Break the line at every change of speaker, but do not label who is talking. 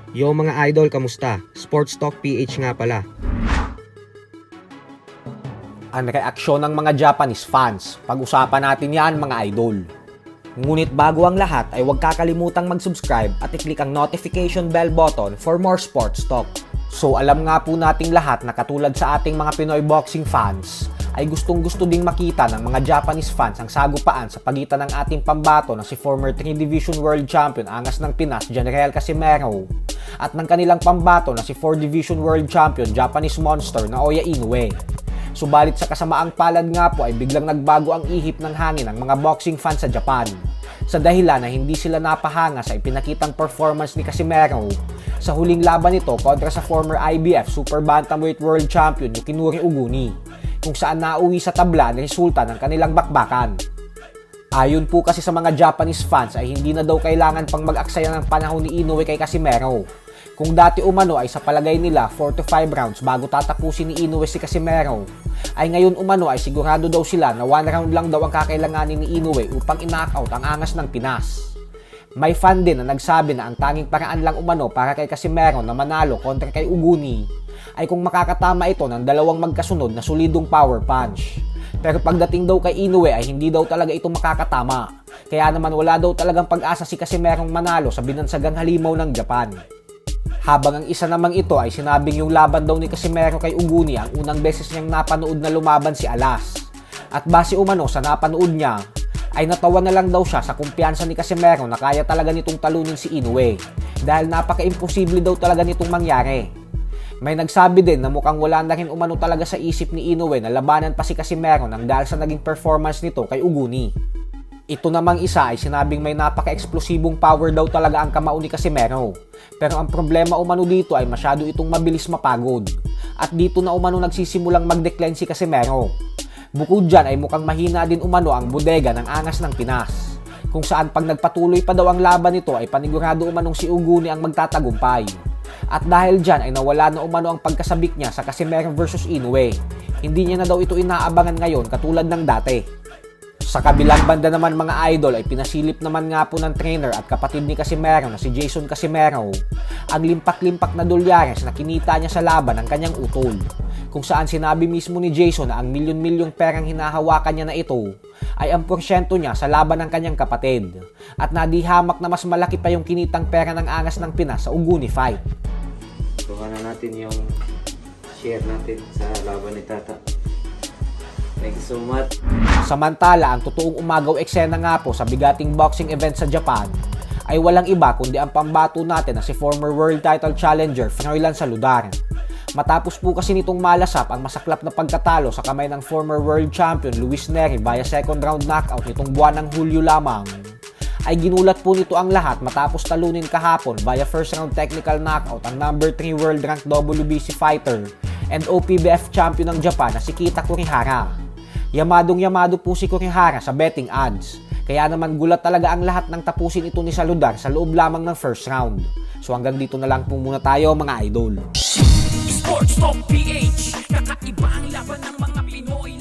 Yo mga idol, kamusta? Sports Talk PH nga pala.
Ang reaksyon ng mga Japanese fans. Pag-usapan natin yan mga idol. Ngunit bago ang lahat ay huwag kakalimutan mag-subscribe at i-click ang notification bell button for more sports talk. So alam nga po nating lahat na katulad sa ating mga Pinoy boxing fans, ay gustong-gusto ding makita ng mga Japanese fans ang sagupaan sa pagitan ng ating pambato na si former 3 Division World Champion Angas ng Pinas, General Casimero, at ng kanilang pambato na si 4 Division World Champion Japanese Monster na Oya Inoue. Subalit sa kasamaang palad nga po ay biglang nagbago ang ihip ng hangin ng mga boxing fans sa Japan sa dahilan na hindi sila napahanga sa ipinakitang performance ni Casimero sa huling laban nito kontra sa former IBF Super Bantamweight World Champion Yoshinori Oguni, kung saan nauwi sa tabla ang resulta ng kanilang bakbakan. Ayon po kasi sa mga Japanese fans ay hindi na daw kailangan pang mag-aksaya ng panahon ni Inoue kay Casimero. Kung dati umano ay sa palagay nila 4 to 5 rounds bago tatapusin ni Inoue si Casimero, ay ngayon umano ay sigurado daw sila na 1 round lang daw ang kakailanganin ni Inoue upang i-knockout ang Angas ng Pinas. May fan din na nagsabi na ang tanging paraan lang umano para kay Casimero na manalo kontra kay Oguni ay kung makakatama ito ng dalawang magkasunod na solidong power punch. Pero pagdating daw kay Inoue ay hindi daw talaga ito makakatama. Kaya naman wala daw talagang pag-asa si Casimerong manalo sa binansagang halimaw ng Japan. Habang ang isa namang ito ay sinabing yung laban daw ni Casimero kay Oguni ang unang beses niyang napanood na lumaban si Alas. At base umano sa napanood niya, ay natawa na lang daw siya sa kumpiyansa ni Casimero na kaya talaga nitong talunin si Inoue dahil napaka-imposible daw talaga nitong mangyari. May nagsabi din na mukhang wala na rin umano talaga sa isip ni Inoue na labanan pa si Casimero nang dahil sa naging performance nito kay Oguni. Ito namang isa ay sinabing may napaka-eksplosibong power daw talaga ang kamao ni Casimero. Pero ang problema umano dito ay masyado itong mabilis mapagod. At dito na umano nagsisimulang mag-decline si Casimero. Bukod dyan ay mukhang mahina din umano ang bodega ng Angas ng Pinas, kung saan pag nagpatuloy pa daw ang laban nito ay panigurado umanong si Oguni ang magtatagumpay. At dahil dyan ay nawala na umano ang pagkasabik niya sa Casimero versus Inoue. Hindi niya na daw ito inaabangan ngayon katulad ng dati. Sa kabilang banda naman mga idol ay pinasilip naman nga po ng trainer at kapatid ni Casimero na si Jason Casimero ang limpak-limpak na dolyares na kinita niya sa laban ng kanyang utol, kung saan sinabi mismo ni Jason na ang milyon-milyong perang hinahawakan niya na ito ay ang porsyento niya sa laban ng kanyang kapatid at nadihamak na mas malaki pa yung kinitang pera ng Angas ng Pinas sa Oguni fight.
Tuhan na natin yung share natin sa laban ni Tata. Thank you so much.
Samantala, ang totoong umagaw eksena nga po sa bigating boxing event sa Japan ay walang iba kundi ang pambato natin na si former world title challenger Froilan Saludar. Matapos po kasi nitong malasap ang masaklap na pagkatalo sa kamay ng former world champion Luis Neri via second round knockout nitong buwan ng Hulyo lamang, ay ginulat po nito ang lahat matapos talunin kahapon via first round technical knockout ang number 3 world ranked WBC fighter and OPBF champion ng Japan na si Kita Kurihara. Yamadong-yamado po si Kurihara sa betting odds. Kaya naman gulat talaga ang lahat ng tapusin ito ni Saludar sa loob lamang ng first round. So hanggang dito na lang po muna tayo mga idol.
Sports Talk PH, kakaiba ang laban ng mga Pinoy.